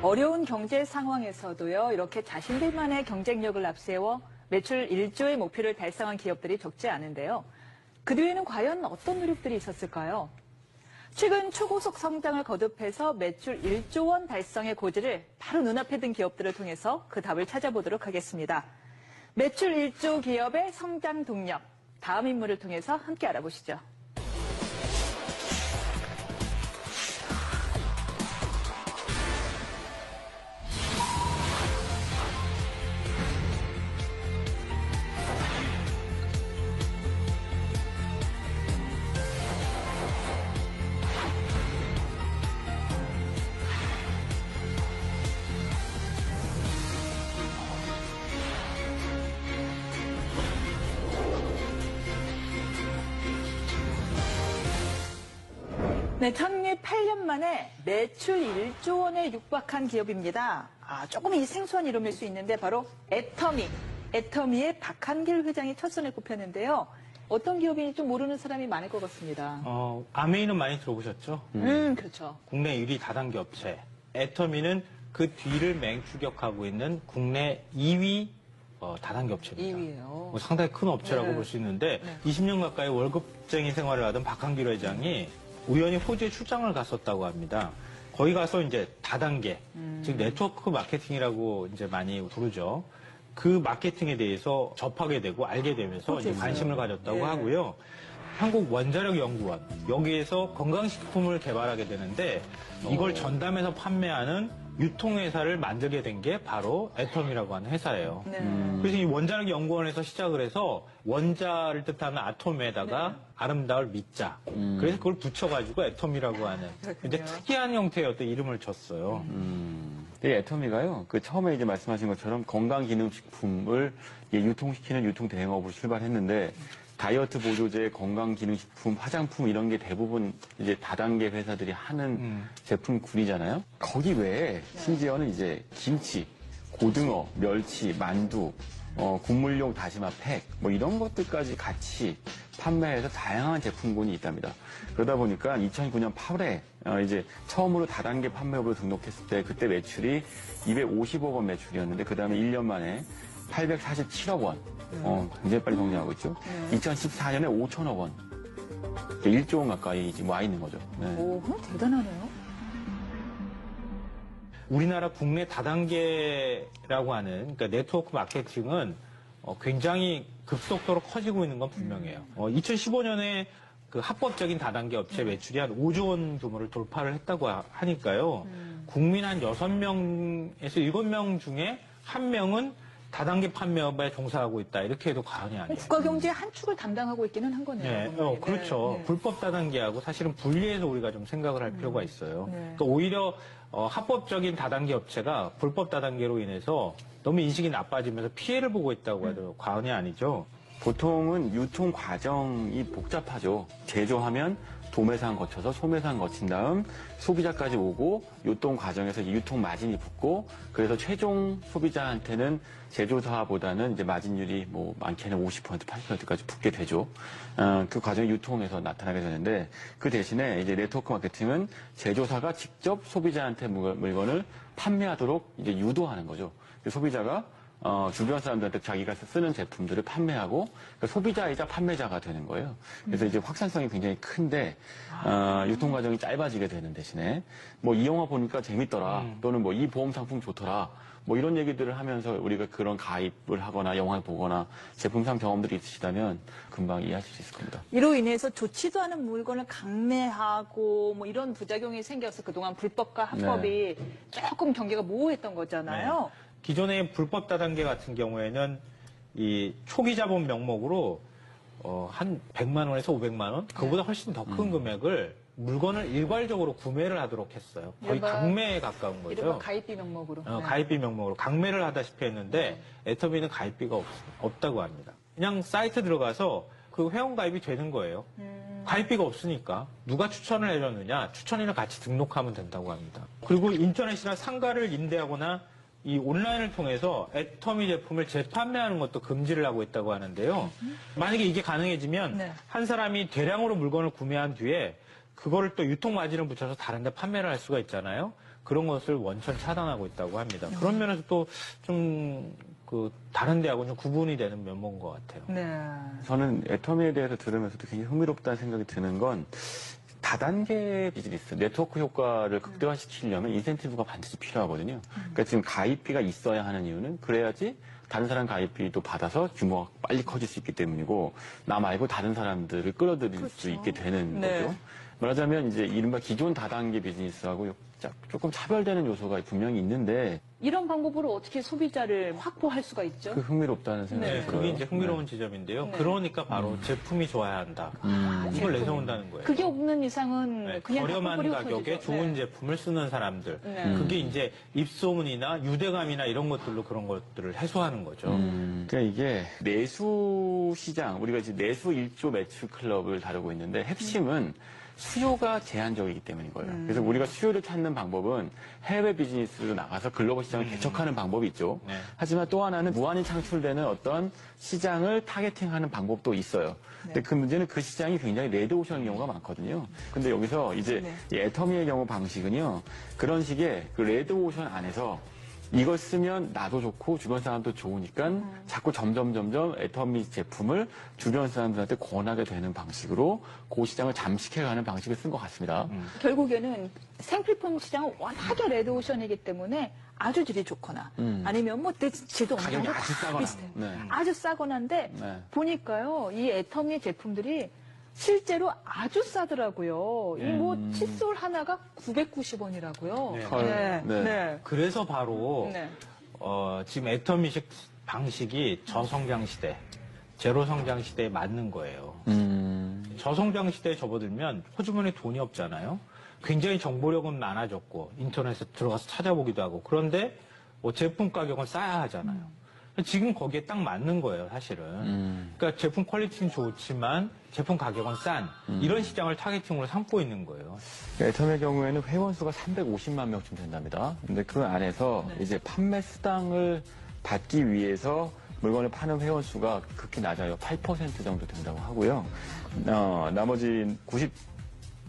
어려운 경제 상황에서도요, 이렇게 자신들만의 경쟁력을 앞세워 매출 1조의 목표를 달성한 기업들이 적지 않은데요. 그 뒤에는 과연 어떤 노력들이 있었을까요? 최근 초고속 성장을 거듭해서 매출 1조 원 달성의 고지를 바로 눈앞에 둔 기업들을 통해서 그 답을 찾아보도록 하겠습니다. 매출 1조 기업의 성장 동력, 다음 인물을 통해서 함께 알아보시죠. 네, 창립 8년 만에 매출 1조 원에 육박한 기업입니다. 조금 이 생소한 이름일 수 있는데 바로 애터미. 애터미의 박한길 회장이 첫 손에 꼽혔는데요. 어떤 기업인지 좀 모르는 사람이 많을 것 같습니다. 아메이는 많이 들어보셨죠? 그렇죠. 국내 1위 다단계 업체. 애터미는 그 뒤를 맹추격하고 있는 국내 2위 다단계 업체입니다. 2위예요. 상당히 큰 업체라고 네. 볼 수 있는데 네. 20년 가까이 월급쟁이 생활을 하던 박한길 회장이 우연히 호주에 출장을 갔었다고 합니다. 거기 가서 이제 다단계, 즉 네트워크 마케팅이라고 이제 많이 부르죠. 그 마케팅에 대해서 접하게 되고 알게 되면서 이제 관심을 가졌다고 네. 하고요. 한국원자력연구원, 여기에서 건강식품을 개발하게 되는데 이걸 전담해서 판매하는 유통회사를 만들게 된 게 바로 애텀이라고 하는 회사예요. 네. 그래서 이 원자력연구원에서 시작을 해서 원자를 뜻하는 아톰에다가 네. 아름다울 미자. 그래서 그걸 붙여가지고 애텀이라고 하는 이제 특이한 형태의 어떤 이름을 줬어요. 이 애터미가요, 처음에 이제 말씀하신 것처럼 건강기능식품을 유통시키는 유통대행업으로 출발했는데, 다이어트 보조제, 건강기능식품, 화장품 이런 게 대부분 이제 다단계 회사들이 하는 제품군이잖아요. 거기 외에 심지어는 이제 김치, 고등어, 멸치, 만두, 국물용 다시마 팩, 뭐 이런 것들까지 같이 판매해서 다양한 제품군이 있답니다. 그러다 보니까 2009년 8월에 이제 처음으로 다단계 판매업으로 등록했을 때 그때 매출이 250억 원 매출이었는데 그 다음에 1년 만에 847억 원. 굉장히 빨리 성장하고 있죠. 2014년에 5천억 원. 1조 원 가까이 지금 와 있는 거죠. 네. 오, 대단하네요. 우리나라 국내 다단계라고 하는 그러니까 네트워크 마케팅은 굉장히 급속도로 커지고 있는 건 분명해요. 2015년에 그 합법적인 다단계 업체 매출이 한 5조 원 규모를 돌파를 했다고 하니까요. 국민 한 6명에서 7명 중에 1명은 다단계 판매업에 종사하고 있다. 이렇게 해도 과언이 아니에요. 국가 경제의 한 축을 담당하고 있기는 한 거네요. 네, 그렇죠. 네. 불법 다단계하고 사실은 분리해서 우리가 좀 생각을 할 필요가 있어요. 그러니까 오히려 합법적인 다단계 업체가 불법 다단계로 인해서 너무 인식이 나빠지면서 피해를 보고 있다고 해도 과언이 아니죠. 보통은 유통 과정이 복잡하죠. 제조하면 도매상 거쳐서 소매상 거친 다음 소비자까지 오고 유통 과정에서 유통 마진이 붙고 그래서 최종 소비자한테는 제조사보다는 이제 마진율이 뭐 많게는 50% 80%까지 붙게 되죠. 그 과정이 유통에서 나타나게 되는데 그 대신에 이제 네트워크 마케팅은 제조사가 직접 소비자한테 물건을 판매하도록 이제 유도하는 거죠. 소비자가 주변 사람들한테 자기가 쓰는 제품들을 판매하고 그러니까 소비자이자 판매자가 되는 거예요. 그래서 이제 확산성이 굉장히 큰데 유통 과정이 짧아지게 되는 대신에 뭐 이 영화 보니까 재밌더라 또는 뭐 이 보험 상품 좋더라 뭐 이런 얘기들을 하면서 우리가 그런 가입을 하거나 영화를 보거나 제품상 경험들이 있으시다면 금방 이해하실 수 있을 겁니다. 이로 인해서 좋지도 않은 물건을 강매하고 뭐 이런 부작용이 생겨서 그동안 불법과 합법이 조금 경계가 모호했던 거잖아요. 네. 기존의 불법 다단계 같은 경우에는 이 초기 자본 명목으로 한 100만 원에서 500만 원, 그보다 훨씬 더 큰 금액을 물건을 일괄적으로 구매를 하도록 했어요. 거의 강매에 가까운 거죠. 이른바 가입비 명목으로. 가입비 명목으로 강매를 하다시피 했는데 애터미는 가입비가 없다고 합니다. 그냥 사이트 들어가서 그 회원 가입이 되는 거예요. 가입비가 없으니까 누가 추천을 해줬느냐, 추천인을 같이 등록하면 된다고 합니다. 그리고 인터넷이나 상가를 임대하거나 이 온라인을 통해서 애터미 제품을 재판매하는 것도 금지를 하고 있다고 하는데요. 만약에 이게 가능해지면 한 사람이 대량으로 물건을 구매한 뒤에 그거를 또 유통 마진을 붙여서 다른 데 판매를 할 수가 있잖아요. 그런 것을 원천 차단하고 있다고 합니다. 그런 면에서 또 좀 다른 데하고는 좀 구분이 되는 면모인 것 같아요. 네. 저는 애터미에 대해서 들으면서도 굉장히 흥미롭다는 생각이 드는 건 다단계 비즈니스, 네트워크 효과를 극대화시키려면 인센티브가 반드시 필요하거든요. 그러니까 지금 가입비가 있어야 하는 이유는 그래야지 다른 사람 가입비도 받아서 규모가 빨리 커질 수 있기 때문이고 나 말고 다른 사람들을 끌어들일 그렇죠. 수 있게 되는 네. 거죠. 말하자면 이제 이른바 기존 다단계 비즈니스하고 조금 차별되는 요소가 분명히 있는데 이런 방법으로 어떻게 소비자를 확보할 수가 있죠? 그 흥미롭다는 생각이 네. 들어요. 그게 이제 흥미로운 지점인데요. 네. 그러니까 바로 제품이 좋아야 한다. 이걸 내세운다는 거예요. 그게 없는 이상은 네, 그냥 저렴한 헛구리 가격에 흩어지죠. 좋은 네. 제품을 쓰는 사람들. 네. 그게 이제 입소문이나 유대감이나 이런 것들로 그런 것들을 해소하는 거죠. 그러니까 이게 내수 시장, 우리가 이제 내수 1조 매출 클럽을 다루고 있는데 핵심은 수요가 제한적이기 때문인 거예요. 그래서 우리가 수요를 찾는 방법은 해외 비즈니스로 나가서 글로벌 시장을 개척하는 방법이 있죠. 네. 하지만 또 하나는 무한히 창출되는 어떤 시장을 타겟팅하는 방법도 있어요. 근데 그 문제는 그 시장이 굉장히 레드오션인 경우가 많거든요. 근데 여기서 이제 이 애터미의 경우 방식은요. 그런 식의 그 레드오션 안에서 이걸 쓰면 나도 좋고 주변 사람도 좋으니까 자꾸 점점 애터미 제품을 주변 사람들한테 권하게 되는 방식으로 그 시장을 잠식해가는 방식을 쓴 것 같습니다. 결국에는 생필품 시장은 워낙에 레드오션이기 때문에 아주 질이 좋거나 아니면 뭐 질도 어느 가격이 정도 아주 다 싸거나. 비슷해요. 네. 아주 싸거나인데 네. 보니까요 이 애터미 제품들이 실제로 아주 싸더라고요. 이 뭐 칫솔 하나가 990원이라고요. 네. 헐. 네. 네. 네. 그래서 바로 네. 지금 애터미식 방식이 저성장 시대, 제로 성장 시대에 맞는 거예요. 저성장 시대에 접어들면 호주머니에 돈이 없잖아요. 굉장히 정보력은 많아졌고 인터넷에 들어가서 찾아보기도 하고 그런데 뭐 제품 가격은 싸야 하잖아요. 지금 거기에 딱 맞는 거예요, 사실은. 그러니까 제품 퀄리티는 좋지만 제품 가격은 싼 이런 시장을 타겟팅으로 삼고 있는 거예요. 애터미의 경우에는 회원수가 350만 명쯤 된답니다. 근데 그 안에서 이제 판매 수당을 받기 위해서 물건을 파는 회원수가 극히 낮아요. 8% 정도 된다고 하고요. 나머지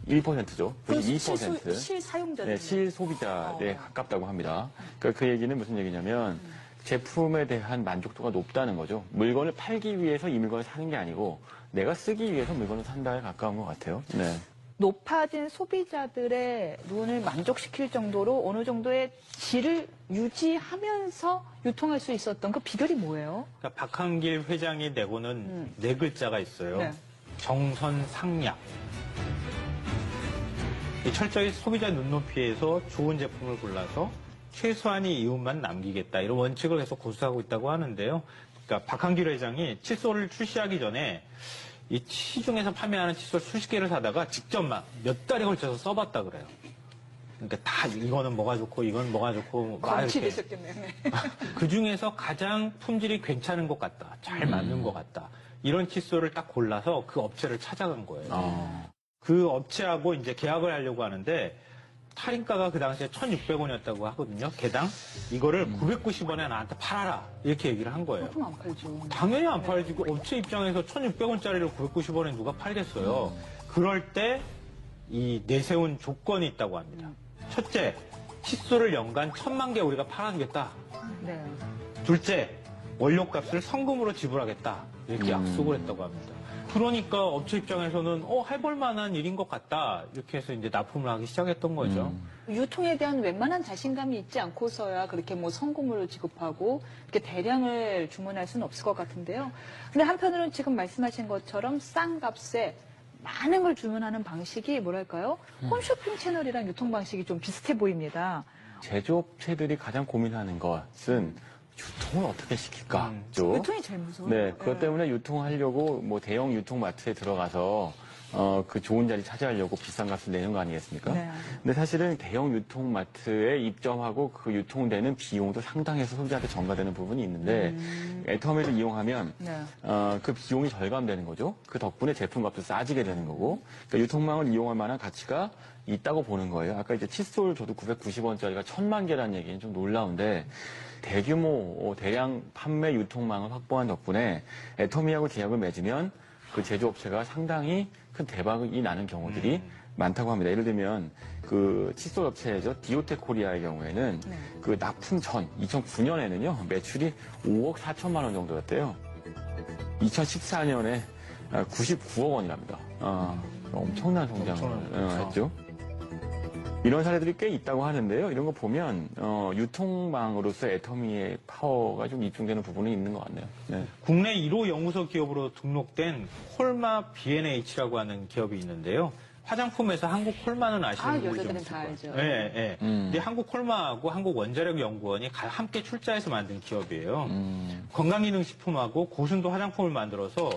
91%죠. 92%. 실사용자들. 네, 실소비자에 가깝다고 합니다. 그러니까 그 얘기는 무슨 얘기냐면 제품에 대한 만족도가 높다는 거죠. 물건을 팔기 위해서 이 물건을 사는 게 아니고 내가 쓰기 위해서 물건을 산다에 가까운 것 같아요. 네. 높아진 소비자들의 눈을 만족시킬 정도로 어느 정도의 질을 유지하면서 유통할 수 있었던 그 비결이 뭐예요? 그러니까 박한길 회장이 내고는 네 글자가 있어요. 네. 정선상략. 이 철저히 소비자 눈높이에서 좋은 제품을 골라서 최소한의 이윤만 남기겠다 이런 원칙을 계속 고수하고 있다고 하는데요. 그러니까 박한길 회장이 칫솔을 출시하기 전에 이 시중에서 판매하는 칫솔 수십 개를 사다가 직접 막 몇 달에 걸쳐서 써봤다 그래요. 그러니까 다 이거는 뭐가 좋고 이건 뭐가 좋고 막 이렇게 되셨겠네요. 네. 그 중에서 가장 품질이 괜찮은 것 같다, 잘 맞는 것 같다 이런 칫솔을 딱 골라서 그 업체를 찾아간 거예요. 그 업체하고 이제 계약을 하려고 하는데. 할인가가 그 당시에 1,600원이었다고 하거든요. 개당. 이거를 990원에 나한테 팔아라. 이렇게 얘기를 한 거예요. 그럼 안 팔죠. 당연히 안 팔지. 그 업체 입장에서 1,600원짜리를 990원에 누가 팔겠어요. 그럴 때 이 내세운 조건이 있다고 합니다. 첫째, 칫솔을 연간 1,000만 개 우리가 팔아주겠다. 네. 둘째, 원료값을 성금으로 지불하겠다. 이렇게 약속을 했다고 합니다. 그러니까 업체 입장에서는 해볼 만한 일인 것 같다. 이렇게 해서 이제 납품을 하기 시작했던 거죠. 유통에 대한 웬만한 자신감이 있지 않고서야 그렇게 뭐 성금으로 지급하고 이렇게 대량을 주문할 수는 없을 것 같은데요. 근데 한편으로는 지금 말씀하신 것처럼 싼 값에 많은 걸 주문하는 방식이 뭐랄까요? 홈쇼핑 채널이랑 유통 방식이 좀 비슷해 보입니다. 제조업체들이 가장 고민하는 것은 유통을 어떻게 시킬까죠. 유통이 제일 무서워요. 네, 그것 때문에 유통하려고 뭐 대형 유통마트에 들어가서 그 좋은 자리 차지하려고 비싼 값을 내는 거 아니겠습니까? 네. 근데 사실은 대형 유통마트에 입점하고 그 유통되는 비용도 상당해서 소비자한테 전가되는 부분이 있는데 애터미를 이용하면 네. 그 비용이 절감되는 거죠. 그 덕분에 제품값도 싸지게 되는 거고 그러니까 유통망을 이용할 만한 가치가 있다고 보는 거예요. 아까 이제 칫솔 저도 990원짜리가 1,000만 개라는 얘기는 좀 놀라운데 대규모 대량 판매 유통망을 확보한 덕분에 애터미하고 계약을 맺으면 그 제조업체가 상당히 큰 대박이 나는 경우들이 많다고 합니다. 예를 들면 그 칫솔 업체죠. 디오텍 코리아의 경우에는 네. 그 납품 전 2009년에는요 매출이 5억 4천만 원 정도였대요. 2014년에 99억 원이랍니다. 엄청난 성장을 했죠. 이런 사례들이 꽤 있다고 하는데요. 이런 거 보면 유통망으로서 애터미의 파워가 좀 입증되는 부분이 있는 것 같네요. 네. 국내 1호 연구소 기업으로 등록된 콜마 B&H라고 하는 기업이 있는데요. 화장품에서 한국 콜마는 아시는 분이 좀 여자들은 있을 다 거예요. 알죠. 네, 네. 근데 한국 콜마하고 한국 원자력 연구원이 함께 출자해서 만든 기업이에요. 건강기능식품하고 고순도 화장품을 만들어서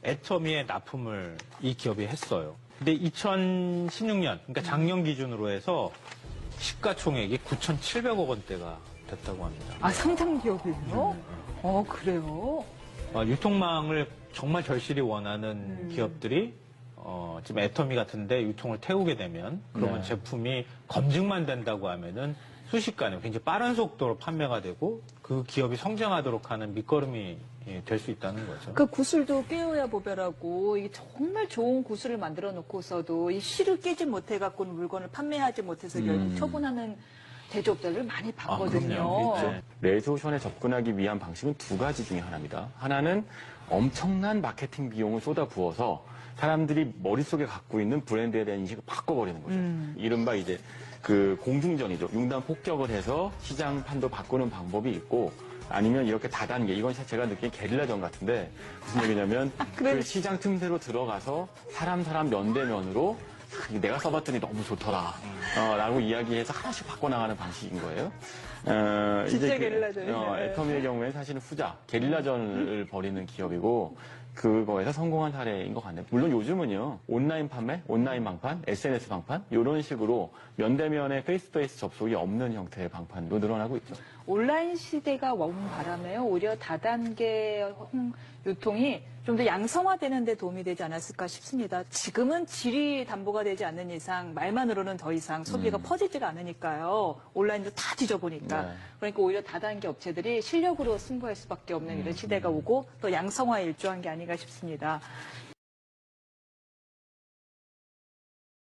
애터미에 납품을 이 기업이 했어요. 근데 2016년, 그러니까 작년 기준으로 해서 시가총액이 9,700억 원대가 됐다고 합니다. 아, 상장 기업이에요? 그래요? 유통망을 정말 절실히 원하는 기업들이 지금 애터미 같은데 유통을 태우게 되면 그러면 네. 제품이 검증만 된다고 하면은 순식간에 굉장히 빠른 속도로 판매가 되고 그 기업이 성장하도록 하는 밑거름이 될 수 있다는 거죠. 그 구슬도 깨어야 보배라고 이게 정말 좋은 구슬을 만들어 놓고서도 이 실을 깨지 못해 갖고 물건을 판매하지 못해서 결국 처분하는 제조업자를 많이 봤거든요. 그럼요. 있죠. 레소션에 접근하기 위한 방식은 두 가지 중에 하나입니다. 하나는 엄청난 마케팅 비용을 쏟아부어서 사람들이 머릿속에 갖고 있는 브랜드에 대한 인식을 바꿔버리는 거죠. 이른바 이제 그 공중전이죠. 융단 폭격을 해서 시장 판도 바꾸는 방법이 있고 아니면 이렇게 다단계, 이건 제가 느낀 게릴라전 같은데 무슨 얘기냐면 그 시장 틈새로 들어가서 사람 면대면으로 내가 써봤더니 너무 좋더라 라고 이야기해서 하나씩 바꿔나가는 방식인 거예요. 진짜 게릴라전이네요. 애터미의 경우에 사실은 후자, 게릴라전을 벌이는 기업이고 그거에서 성공한 사례인 것 같네요. 물론 요즘은요, 온라인 판매, 온라인 방판, SNS 방판, 이런 식으로 면대면의 페이스-투-페이스 접속이 없는 형태의 방판도 늘어나고 있죠. 온라인 시대가 온 바람에요. 오히려 다단계 유통이 좀 더 양성화되는 데 도움이 되지 않았을까 싶습니다. 지금은 질이 담보가 되지 않는 이상 말만으로는 더 이상 소비가 퍼지지가 않으니까요. 온라인도 다 뒤져보니까. 네. 그러니까 오히려 다단계 업체들이 실력으로 승부할 수밖에 없는 이런 시대가 오고 또 양성화에 일조한 게 아닌가 싶습니다.